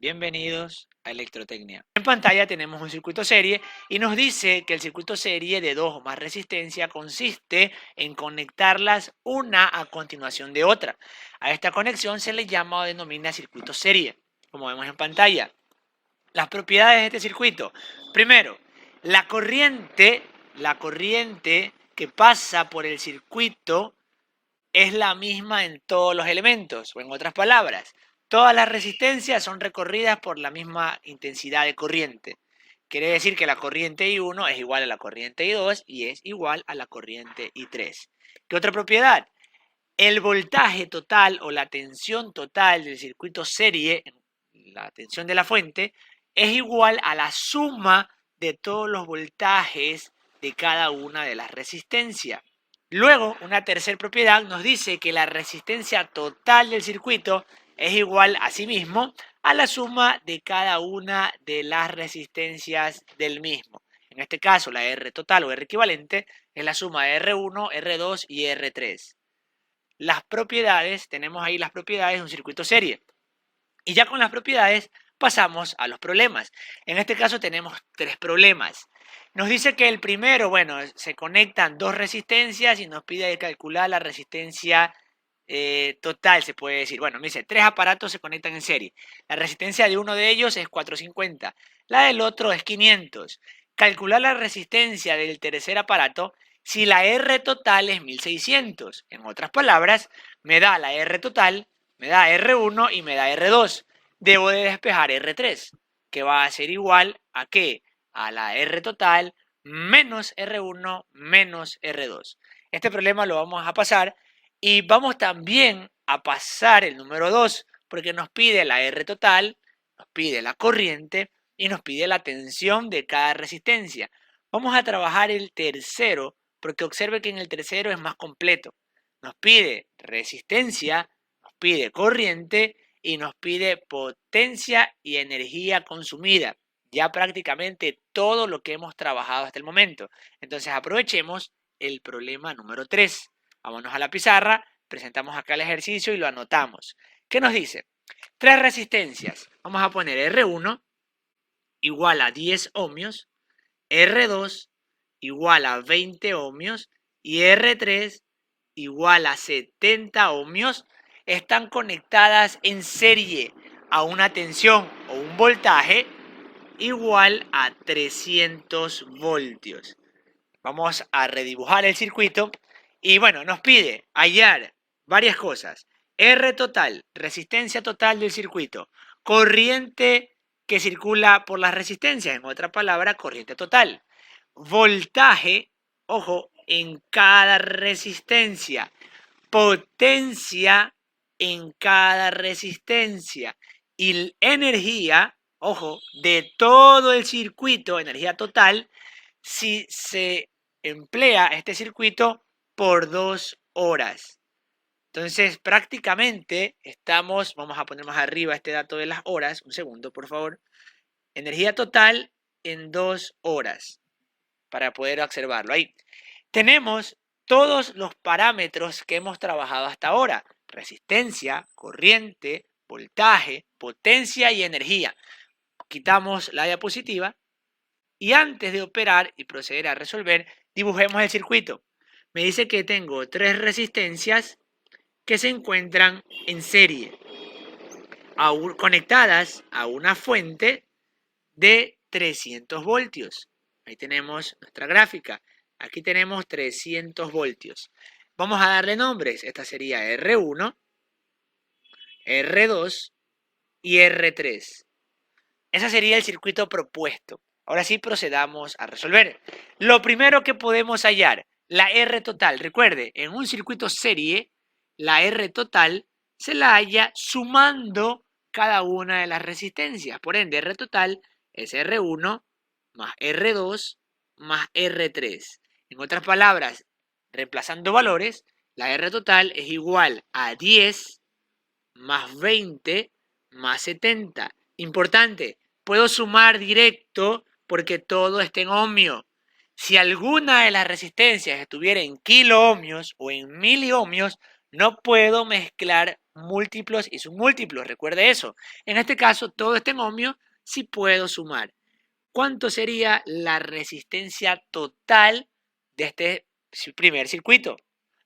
Bienvenidos a Electrotecnia. En pantalla tenemos un circuito serie y nos dice que el circuito serie de 2 o más resistencia consiste en conectarlas una a continuación de otra. A esta conexión se le llama o denomina circuito serie, como vemos en pantalla. Las propiedades de este circuito. Primero, la corriente que pasa por el circuito es la misma en todos los elementos, o en otras palabras, todas las resistencias son recorridas por la misma intensidad de corriente. Quiere decir que la corriente I1 es igual a la corriente I2 y es igual a la corriente I3. ¿Qué otra propiedad? El voltaje total o la tensión total del circuito serie, la tensión de la fuente, es igual a la suma de todos los voltajes de cada una de las resistencias. Luego, una tercera propiedad nos dice que la resistencia total del circuito es igual a sí mismo a la suma de cada una de las resistencias del mismo. En este caso, la R total o R equivalente es la suma de R1, R2 y R3. Las propiedades, tenemos ahí las propiedades de un circuito serie. Y ya con las propiedades pasamos a los problemas. En este caso tenemos 3 problemas. Nos dice que el primero, bueno, se conectan 2 resistencias y nos pide calcular la resistencia total, se puede decir. Bueno, me dice 3 aparatos se conectan en serie. La resistencia de uno de ellos es 450, la del otro es 500. Calcular la resistencia del tercer aparato si la R total es 1600. En otras palabras, me da la R total, me da R1 y me da R2. Debo de despejar R3, que va a ser igual a ¿qué? A la R total menos R1 menos R2. Este problema lo vamos a pasar y vamos también a pasar el número 2 porque nos pide la R total, nos pide la corriente y nos pide la tensión de cada resistencia. Vamos a trabajar el tercero porque observe que en el tercero es más completo. Nos pide resistencia, nos pide corriente y nos pide potencia y energía consumida. Ya prácticamente todo lo que hemos trabajado hasta el momento. Entonces aprovechemos el problema número 3. Vámonos a la pizarra, presentamos acá el ejercicio y lo anotamos. ¿Qué nos dice? 3 resistencias. Vamos a poner R1 igual a 10 ohmios, R2 igual a 20 ohmios y R3 igual a 70 ohmios, están conectadas en serie a una tensión o un voltaje igual a 300 voltios. Vamos a redibujar el circuito y bueno, nos pide hallar varias cosas. R total, resistencia total del circuito, corriente que circula por las resistencias, en otra palabra, corriente total. Voltaje, ojo, en cada resistencia. Potencia en cada resistencia. Y energía, ojo, de todo el circuito, energía total, si se emplea este circuito por 2 horas. Entonces, prácticamente estamos, vamos a poner más arriba este dato de las horas, un segundo, por favor. Energía total en 2 horas, para poder observarlo. Ahí tenemos todos los parámetros que hemos trabajado hasta ahora. Resistencia, corriente, voltaje, potencia y energía. Quitamos la diapositiva y antes de operar y proceder a resolver, dibujemos el circuito. Me dice que tengo 3 resistencias que se encuentran en serie, conectadas a una fuente de 300 voltios. Ahí tenemos nuestra gráfica. Aquí tenemos 300 voltios. Vamos a darle nombres. Esta sería R1, R2 y R3. Ese sería el circuito propuesto. Ahora sí procedamos a resolver. Lo primero que podemos hallar, la R total. Recuerde, en un circuito serie, la R total se la halla sumando cada una de las resistencias. Por ende, R total es R1 más R2 más R3. En otras palabras, reemplazando valores, la R total es igual a 10 más 20 más 70. Importante, puedo sumar directo porque todo está en ohmio. Si alguna de las resistencias estuviera en kiloohmios o en miliohmios, no puedo mezclar múltiplos y submúltiplos. Recuerde eso. En este caso, todo está en ohmios, si puedo sumar. ¿Cuánto sería la resistencia total de este primer circuito?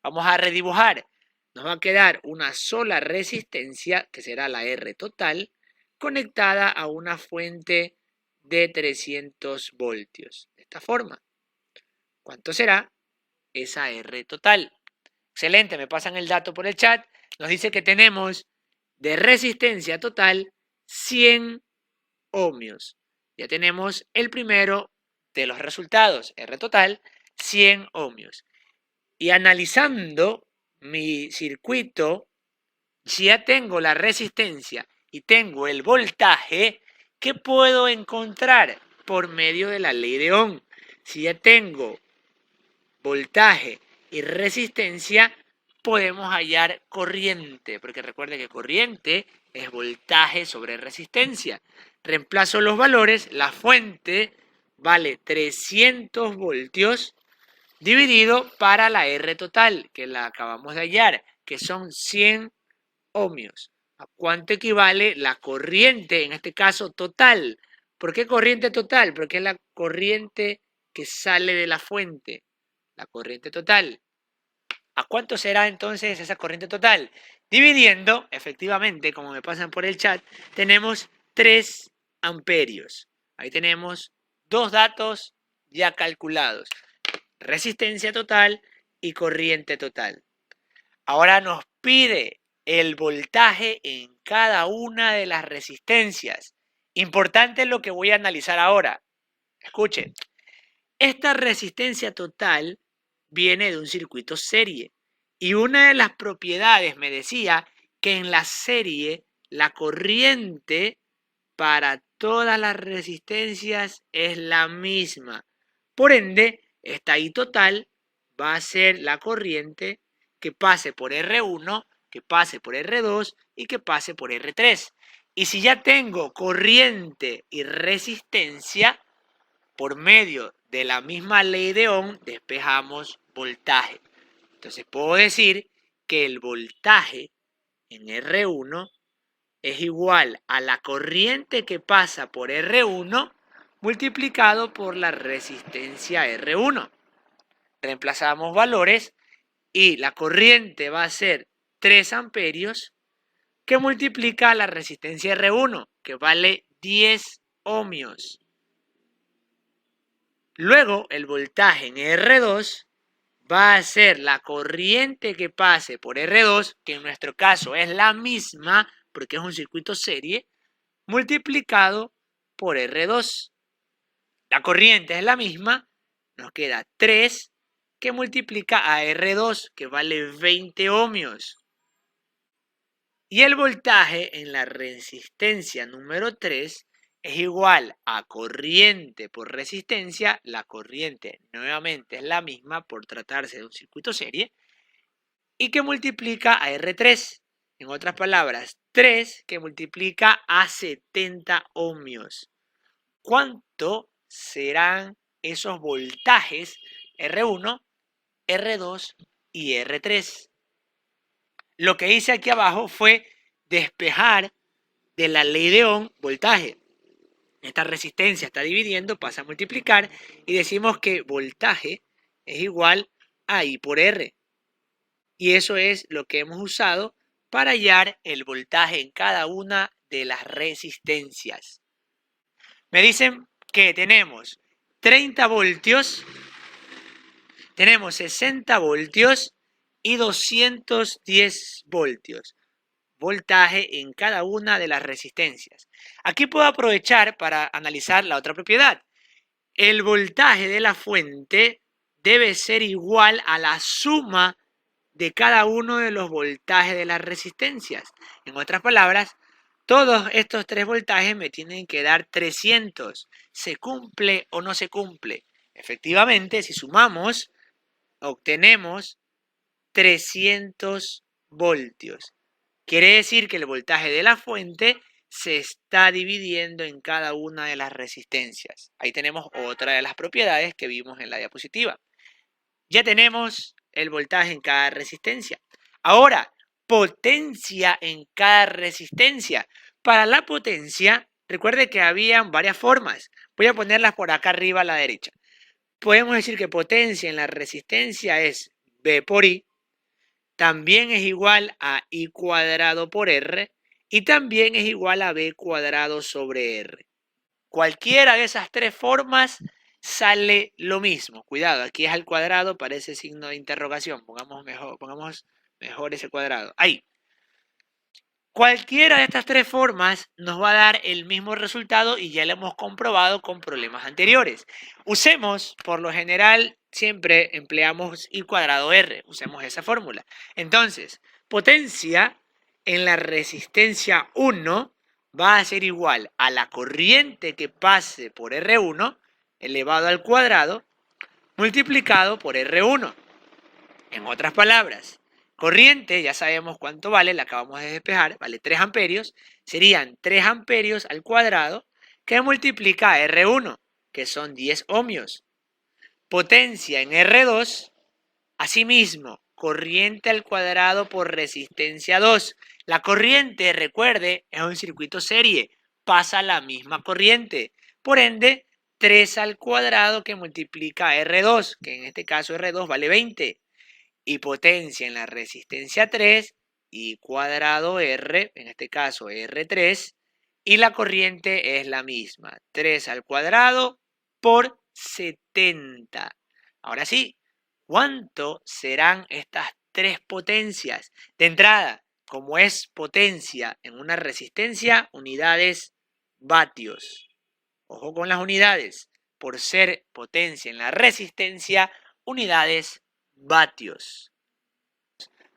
Vamos a redibujar. Nos va a quedar una sola resistencia, que será la R total, conectada a una fuente de 300 voltios. De esta forma. ¿Cuánto será esa R total? Excelente, me pasan el dato por el chat. Nos dice que tenemos de resistencia total 100 ohmios. Ya tenemos el primero de los resultados, R total, 100 ohmios. Y analizando mi circuito, si ya tengo la resistencia y tengo el voltaje, ¿qué puedo encontrar por medio de la ley de Ohm? Si ya tengo voltaje y resistencia, podemos hallar corriente, porque recuerde que corriente es voltaje sobre resistencia. Reemplazo los valores, la fuente vale 300 voltios dividido para la R total, que la acabamos de hallar, que son 100 ohmios. ¿A cuánto equivale la corriente, en este caso total? ¿Por qué corriente total? Porque es la corriente que sale de la fuente, la corriente total. ¿A cuánto será entonces esa corriente total? Dividiendo, efectivamente, como me pasan por el chat, tenemos 3 amperios. Ahí tenemos dos datos ya calculados. Resistencia total y corriente total. Ahora nos pide el voltaje en cada una de las resistencias. Importante lo que voy a analizar ahora. Escuchen, esta resistencia total viene de un circuito serie. Y una de las propiedades me decía que en la serie la corriente para todas las resistencias es la misma. Por ende, esta I total va a ser la corriente que pase por R1, que pase por R2 y que pase por R3. Y si ya tengo corriente y resistencia, por medio de la misma ley de Ohm, despejamos voltaje. Entonces puedo decir que el voltaje en R1 es igual a la corriente que pasa por R1 multiplicado por la resistencia R1. Reemplazamos valores y la corriente va a ser 3 amperios que multiplica la resistencia R1, que vale 10 ohmios. Luego el voltaje en R2 va a ser la corriente que pase por R2, que en nuestro caso es la misma porque es un circuito serie, multiplicado por R2. La corriente es la misma, nos queda 3 que multiplica a R2, que vale 20 ohmios. Y el voltaje en la resistencia número 3 es igual a corriente por resistencia. La corriente nuevamente es la misma por tratarse de un circuito serie. Y que multiplica a R3. En otras palabras, 3 que multiplica a 70 ohmios. ¿Cuánto serán esos voltajes R1, R2 y R3? Lo que hice aquí abajo fue despejar de la ley de Ohm voltaje. Esta resistencia está dividiendo, pasa a multiplicar y decimos que voltaje es igual a I por R. Y eso es lo que hemos usado para hallar el voltaje en cada una de las resistencias. Me dicen que tenemos 30 voltios, tenemos 60 voltios y 210 voltios. Voltaje en cada una de las resistencias. Aquí puedo aprovechar para analizar la otra propiedad. El voltaje de la fuente debe ser igual a la suma de cada uno de los voltajes de las resistencias. En otras palabras, todos estos 3 voltajes me tienen que dar 300. ¿Se cumple o no se cumple? Efectivamente, si sumamos, obtenemos 300 voltios. Quiere decir que el voltaje de la fuente se está dividiendo en cada una de las resistencias. Ahí tenemos otra de las propiedades que vimos en la diapositiva. Ya tenemos el voltaje en cada resistencia. Ahora, potencia en cada resistencia. Para la potencia, recuerde que habían varias formas. Voy a ponerlas por acá arriba a la derecha. Podemos decir que potencia en la resistencia es V por I, también es igual a I cuadrado por R y también es igual a V cuadrado sobre R. Cualquiera de esas tres formas sale lo mismo. Cuidado, aquí es al cuadrado, parece signo de interrogación. Pongamos mejor ese cuadrado. Ahí. Cualquiera de estas tres formas nos va a dar el mismo resultado y ya lo hemos comprobado con problemas anteriores. Usemos, por lo general, siempre empleamos I cuadrado R. Usemos esa fórmula. Entonces, potencia en la resistencia 1 va a ser igual a la corriente que pase por R1 elevado al cuadrado multiplicado por R1. En otras palabras, corriente, ya sabemos cuánto vale, la acabamos de despejar, vale 3 amperios, serían 3 amperios al cuadrado que multiplica a R1, que son 10 ohmios. Potencia en R2, asimismo, corriente al cuadrado por resistencia 2. La corriente, recuerde, es un circuito serie, pasa la misma corriente. Por ende, 3 al cuadrado que multiplica a R2, que en este caso R2 vale 20. Y potencia en la resistencia 3, I cuadrado R, en este caso R3, y la corriente es la misma, 3 al cuadrado por 70. Ahora sí, ¿cuánto serán estas tres potencias? De entrada, como es potencia en una resistencia, unidades vatios. Ojo con las unidades, por ser potencia en la resistencia, unidades vatios.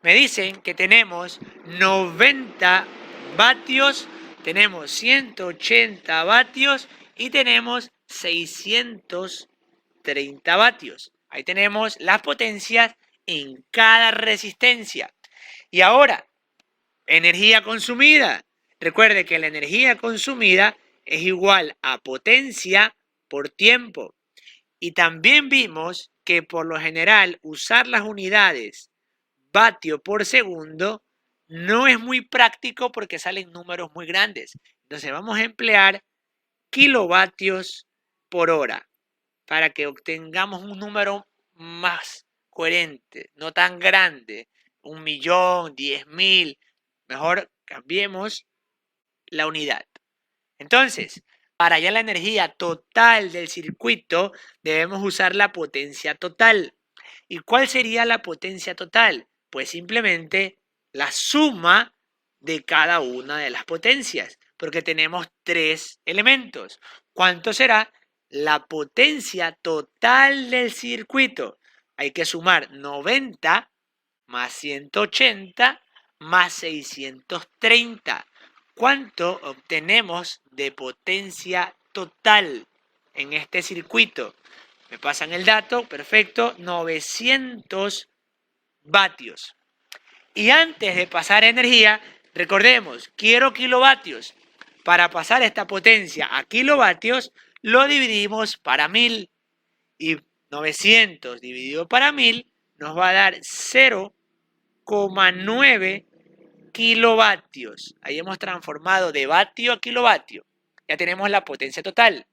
Me dicen que tenemos 90 vatios, tenemos 180 vatios y tenemos 630 vatios. Ahí tenemos las potencias en cada resistencia. Y ahora, energía consumida. Recuerde que la energía consumida es igual a potencia por tiempo. Y también vimos que por lo general usar las unidades vatio por segundo no es muy práctico porque salen números muy grandes. Entonces vamos a emplear kilovatios por hora para que obtengamos un número más coherente, no tan grande, 1.000.000, 10.000. Mejor cambiemos la unidad. Entonces, para hallar la energía total del circuito, debemos usar la potencia total. ¿Y cuál sería la potencia total? Pues simplemente la suma de cada una de las potencias, porque tenemos tres elementos. ¿Cuánto será la potencia total del circuito? Hay que sumar 90 más 180 más 630. ¿Cuánto obtenemos de potencia total en este circuito? Me pasan el dato, perfecto, 900 vatios. Y antes de pasar energía, recordemos, quiero kilovatios. Para pasar esta potencia a kilovatios, lo dividimos para 1000. Y 900 dividido para 1000 nos va a dar 0,9 kilovatios. Ahí hemos transformado de vatio a kilovatio. Ya tenemos la potencia total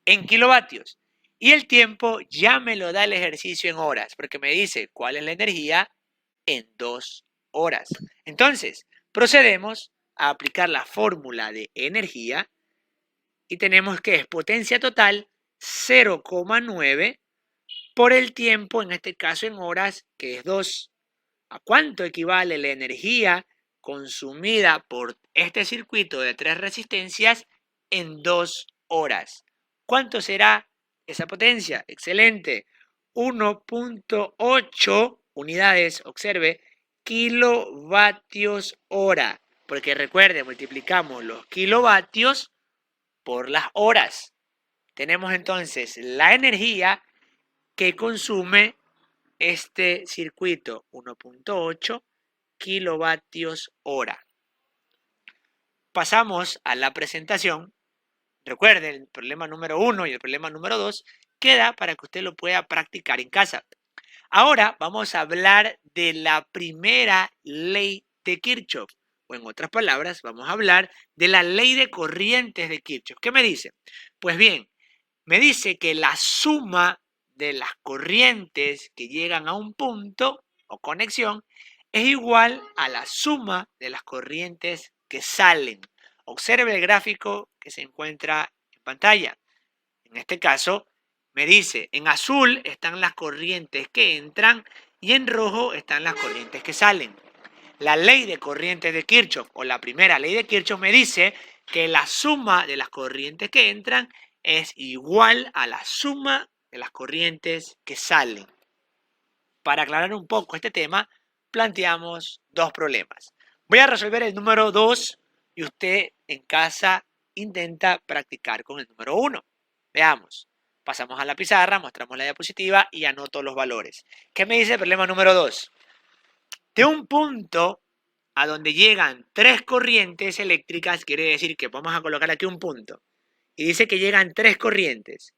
en kilovatios. Y el tiempo ya me lo da el ejercicio en horas, porque me dice cuál es la energía en 2 horas. Entonces, procedemos a aplicar la fórmula de energía y tenemos que es potencia total 0,9 por el tiempo, en este caso en horas, que es 2. ¿A cuánto equivale la energía consumida por este circuito de 3 resistencias en 2 horas? ¿Cuánto será esa potencia? Excelente. 1.8 unidades, observe, kilovatios hora. Porque recuerde, multiplicamos los kilovatios por las horas. Tenemos entonces la energía que consume este circuito, 1.8 kilovatios hora. Pasamos a la presentación. Recuerden, el problema número 1 y el problema número 2 queda para que usted lo pueda practicar en casa. Ahora vamos a hablar de la primera ley de Kirchhoff, o en otras palabras, vamos a hablar de la ley de corrientes de Kirchhoff. ¿Qué me dice? Pues bien, me dice que la suma de las corrientes que llegan a un punto o conexión es igual a la suma de las corrientes que salen. Observe el gráfico que se encuentra en pantalla. En este caso, me dice, en azul están las corrientes que entran y en rojo están las corrientes que salen. La ley de corrientes de Kirchhoff, o la primera ley de Kirchhoff, me dice que la suma de las corrientes que entran es igual a la suma de las corrientes que salen. Para aclarar un poco este tema, planteamos dos problemas. Voy a resolver el número 2 y usted en casa intenta practicar con el número 1. Veamos. Pasamos a la pizarra, mostramos la diapositiva y anoto los valores. ¿Qué me dice el problema número 2? De un punto a donde llegan 3 corrientes eléctricas, quiere decir que vamos a colocar aquí un punto. Y dice que llegan 3 corrientes.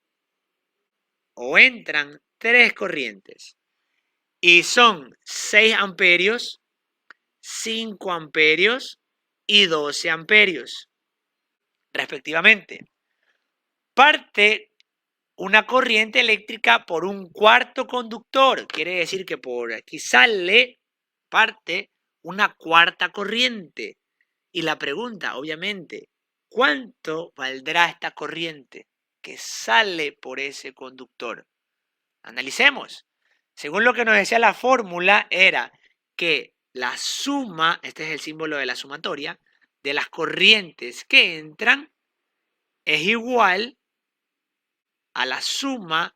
O entran 3 corrientes. Y son 6 amperios, 5 amperios y 12 amperios, respectivamente. Parte una corriente eléctrica por un cuarto conductor. Quiere decir que por aquí parte una cuarta corriente. Y la pregunta, obviamente, ¿cuánto valdrá esta corriente que sale por ese conductor? Analicemos. Según lo que nos decía la fórmula, era que la suma, este es el símbolo de la sumatoria, de las corrientes que entran es igual a la suma,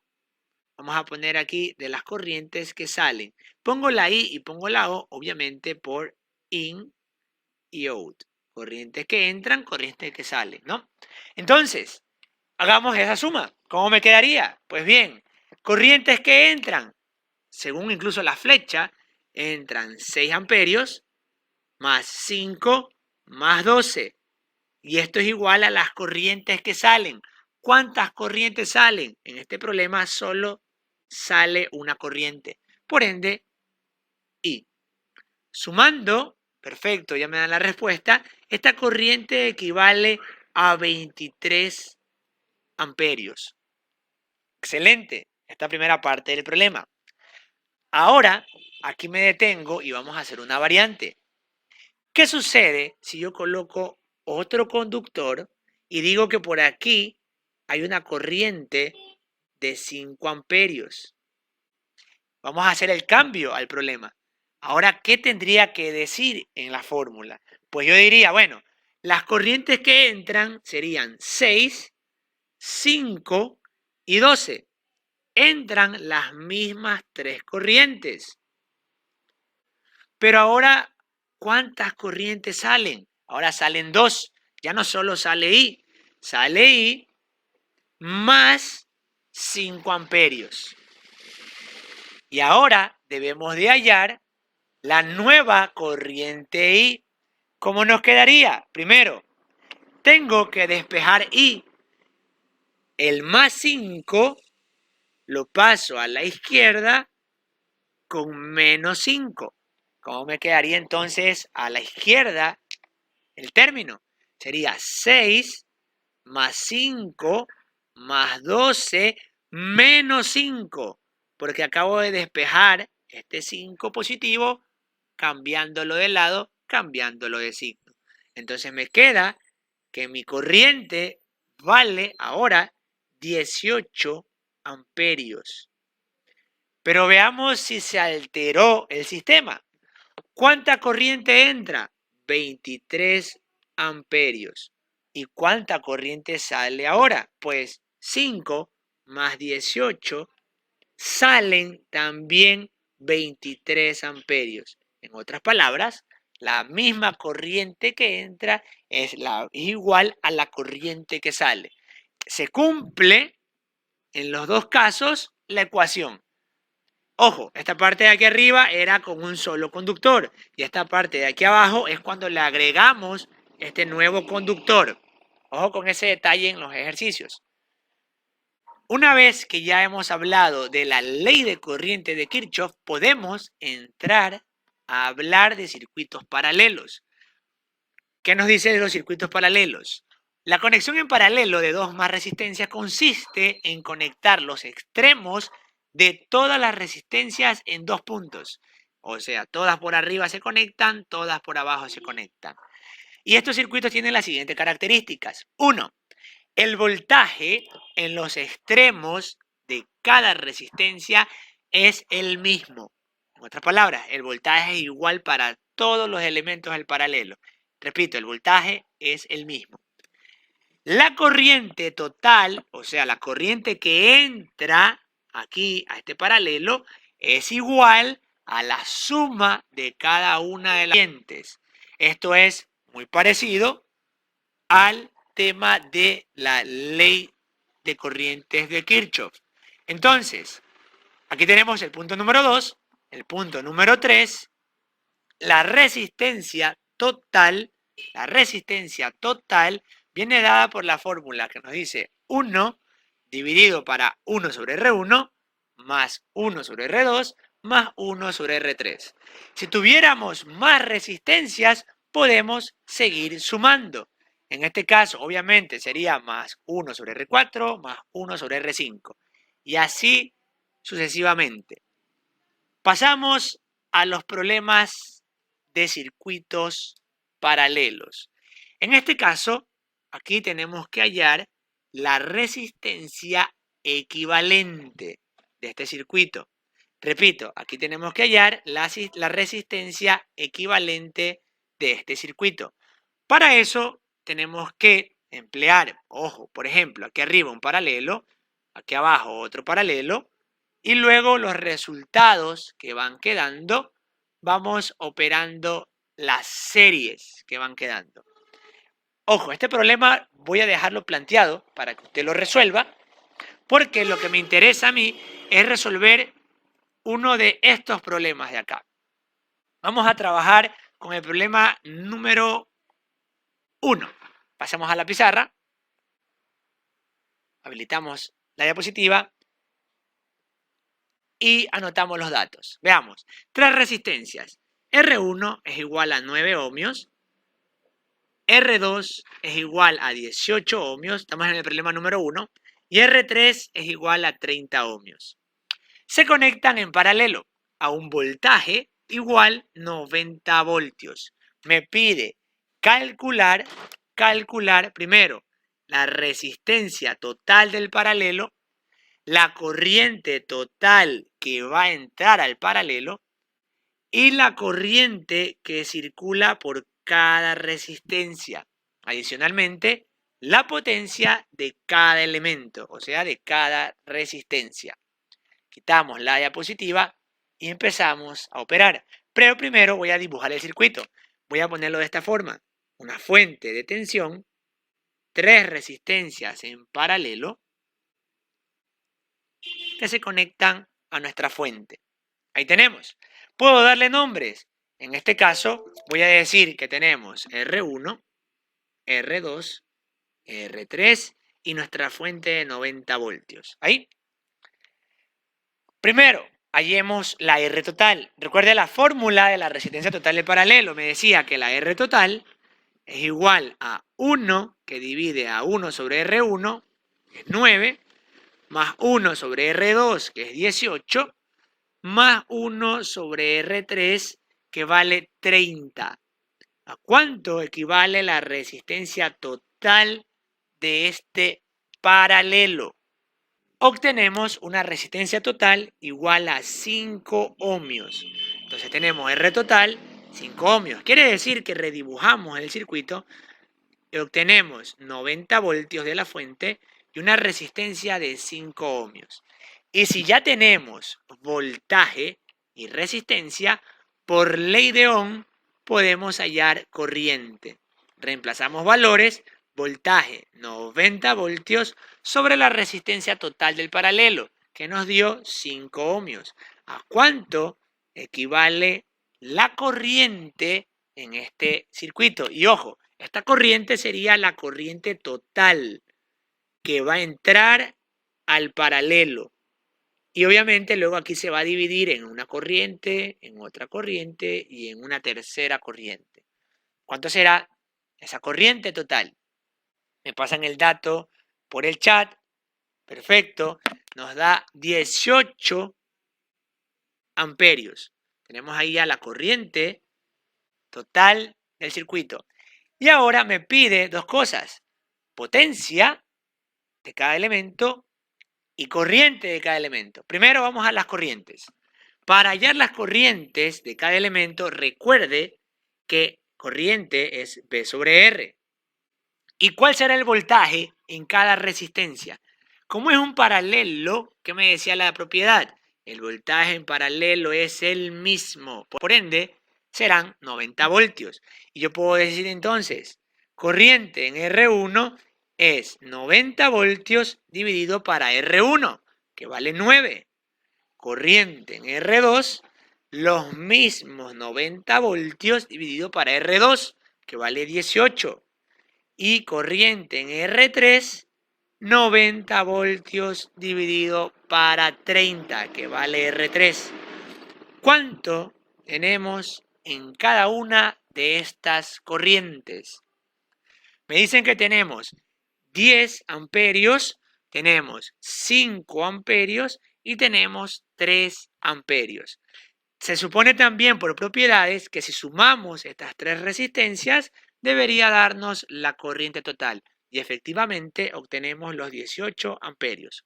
vamos a poner aquí, de las corrientes que salen. Pongo la I y pongo la O, obviamente, por in y out. Corrientes que entran, corrientes que salen, ¿no? Entonces, hagamos esa suma. ¿Cómo me quedaría? Pues bien, corrientes que entran, según incluso la flecha, entran 6 amperios más 5 más 12. Y esto es igual a las corrientes que salen. ¿Cuántas corrientes salen? En este problema solo sale una corriente. Por ende, I. Sumando, perfecto, ya me dan la respuesta. Esta corriente equivale a 23 amperios. Excelente, esta primera parte del problema. Ahora, aquí me detengo y vamos a hacer una variante. ¿Qué sucede si yo coloco otro conductor y digo que por aquí hay una corriente de 5 amperios? Vamos a hacer el cambio al problema. Ahora, ¿qué tendría que decir en la fórmula? Pues yo diría, bueno, las corrientes que entran serían 6, 5 y 12. Entran las mismas 3 corrientes. Pero ahora, ¿cuántas corrientes salen? Ahora salen 2. Ya no solo sale I. Sale I más 5 amperios. Y ahora debemos de hallar la nueva corriente I. ¿Cómo nos quedaría? Primero, tengo que despejar I. El más 5 lo paso a la izquierda con menos 5. ¿Cómo me quedaría entonces a la izquierda el término? Sería 6 más 5 más 12 menos 5. Porque acabo de despejar este 5 positivo cambiándolo de lado, cambiándolo de signo. Entonces me queda que mi corriente vale ahora 18 amperios. Pero veamos si se alteró el sistema. ¿Cuánta corriente entra? 23 amperios. ¿Y cuánta corriente sale ahora? Pues 5 más 18 salen también 23 amperios. En otras palabras, la misma corriente que entra es igual a la corriente que sale. Se cumple en los dos casos la ecuación. Ojo, esta parte de aquí arriba era con un solo conductor y esta parte de aquí abajo es cuando le agregamos este nuevo conductor. Ojo con ese detalle en los ejercicios. Una vez que ya hemos hablado de la ley de corriente de Kirchhoff, podemos entrar a hablar de circuitos paralelos. ¿Qué nos dice de los circuitos paralelos? La conexión en paralelo de dos más resistencias consiste en conectar los extremos de todas las resistencias en dos puntos. O sea, todas por arriba se conectan, todas por abajo se conectan. Y estos circuitos tienen las siguientes características. 1. El voltaje en los extremos de cada resistencia es el mismo. En otras palabras, el voltaje es igual para todos los elementos del paralelo. Repito, el voltaje es el mismo. La corriente total, o sea, la corriente que entra aquí a este paralelo, es igual a la suma de cada una de las corrientes. Esto es muy parecido al tema de la ley de corrientes de Kirchhoff. Entonces, aquí tenemos el punto número 2, el punto número 3, la resistencia total viene dada por la fórmula que nos dice 1 dividido para 1 sobre R1 más 1 sobre R2 más 1 sobre R3. Si tuviéramos más resistencias, podemos seguir sumando. En este caso, obviamente, sería más 1 sobre R4 más 1 sobre R5. Y así sucesivamente. Pasamos a los problemas de circuitos paralelos. En este caso, aquí tenemos que hallar la resistencia equivalente de este circuito. Repito, aquí tenemos que hallar la resistencia equivalente de este circuito. Para eso tenemos que emplear, ojo, por ejemplo, aquí arriba un paralelo, aquí abajo otro paralelo, y luego los resultados que van quedando, vamos operando las series que van quedando. Ojo, este problema voy a dejarlo planteado para que usted lo resuelva, porque lo que me interesa a mí es resolver uno de estos problemas de acá. Vamos a trabajar con el problema número 1. Pasamos a la pizarra, habilitamos la diapositiva y anotamos los datos. Veamos, tres resistencias. R1 es igual a 9 ohmios, R2 es igual a 18 ohmios, estamos en el problema número 1, y R3 es igual a 30 ohmios. Se conectan en paralelo a un voltaje igual 90 voltios. Me pide calcular primero la resistencia total del paralelo, la corriente total que va a entrar al paralelo y la corriente que circula por cada resistencia. Adicionalmente, la potencia de cada elemento, o sea, de cada resistencia. Quitamos la diapositiva y empezamos a operar. Pero primero voy a dibujar el circuito. Voy a ponerlo de esta forma. Una fuente de tensión, tres resistencias en paralelo que se conectan a nuestra fuente. Ahí tenemos. Puedo darle nombres. En este caso voy a decir que tenemos R1, R2, R3 y nuestra fuente de 90 voltios. Ahí. Primero, hallemos la R total. Recuerde la fórmula de la resistencia total del paralelo. Me decía que la R total es igual a 1 que divide a 1 sobre R1, que es 9, más 1 sobre R2, que es 18, más 1 sobre R3, que vale 30. ¿A cuánto equivale la resistencia total de este paralelo? Obtenemos una resistencia total igual a 5 ohmios. Entonces tenemos R total 5 ohmios. Quiere decir que redibujamos el circuito y obtenemos 90 voltios de la fuente y una resistencia de 5 ohmios. Y si ya tenemos voltaje y resistencia, por ley de Ohm podemos hallar corriente. Reemplazamos valores, voltaje 90 voltios sobre la resistencia total del paralelo, que nos dio 5 ohmios. ¿A cuánto equivale la corriente en este circuito? Y ojo, esta corriente sería la corriente total que va a entrar al paralelo. Y obviamente luego aquí se va a dividir en una corriente, en otra corriente y en una tercera corriente. ¿Cuánto será esa corriente total? Me pasan el dato por el chat. Perfecto. Nos da 18 amperios. Tenemos ahí ya la corriente total del circuito. Y ahora me pide dos cosas. Potencia de cada elemento y corriente de cada elemento. Primero vamos a las corrientes. Para hallar las corrientes de cada elemento, recuerde que corriente es V sobre R. ¿Y cuál será el voltaje en cada resistencia? Como es un paralelo, ¿qué me decía la propiedad? El voltaje en paralelo es el mismo. Por ende, serán 90 voltios. Y yo puedo decir entonces, corriente en R1 es 90 voltios dividido para R1, que vale 9. Corriente en R2, los mismos 90 voltios dividido para R2, que vale 18. Y corriente en R3, 90 voltios dividido para 30, que vale R3. ¿Cuánto tenemos en cada una de estas corrientes? Me dicen que tenemos 10 amperios, tenemos 5 amperios y tenemos 3 amperios. Se supone también por propiedades que si sumamos estas tres resistencias, debería darnos la corriente total. Y efectivamente obtenemos los 18 amperios.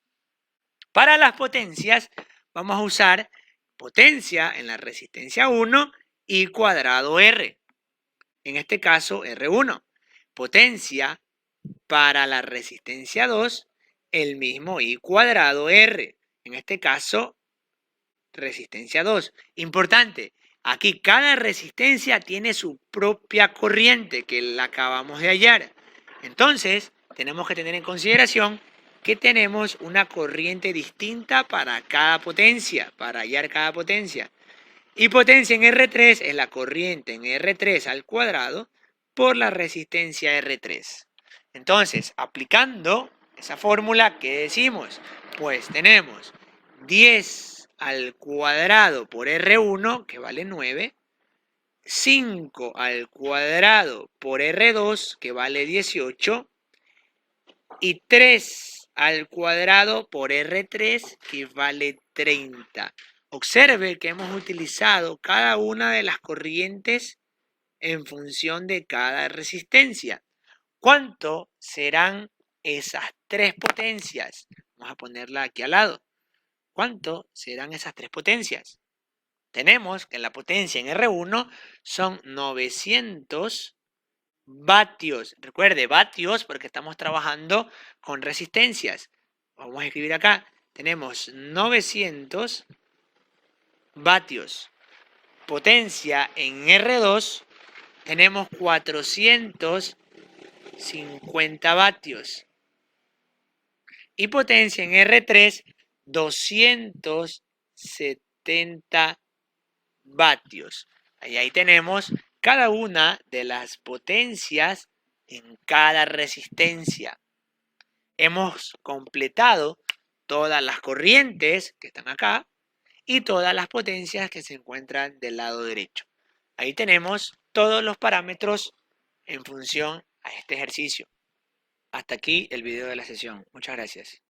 Para las potencias, vamos a usar potencia en la resistencia 1 y cuadrado R. En este caso, R1. Potencia para la resistencia 2, el mismo I cuadrado R. En este caso, resistencia 2. Importante, aquí cada resistencia tiene su propia corriente que la acabamos de hallar. Entonces, tenemos que tener en consideración que tenemos una corriente distinta para cada potencia, para hallar cada potencia. Y potencia en R3 es la corriente en R3 al cuadrado por la resistencia R3. Entonces, aplicando esa fórmula, ¿qué decimos? Pues tenemos 10 al cuadrado por R1, que vale 9, 5 al cuadrado por R2, que vale 18, y 3 al cuadrado por R3, que vale 30. Observe que hemos utilizado cada una de las corrientes en función de cada resistencia. ¿Cuánto serán esas tres potencias? Vamos a ponerla aquí al lado. ¿Cuánto serán esas tres potencias? Tenemos que la potencia en R1 son 900 vatios. Recuerde, vatios porque estamos trabajando con resistencias. Vamos a escribir acá. Tenemos 900 vatios. Potencia en R2 tenemos 450 vatios. Y potencia en R3, 270 vatios. Ahí tenemos cada una de las potencias en cada resistencia. Hemos completado todas las corrientes que están acá y todas las potencias que se encuentran del lado derecho. Ahí tenemos todos los parámetros en función a este ejercicio. Hasta aquí el video de la sesión. Muchas gracias.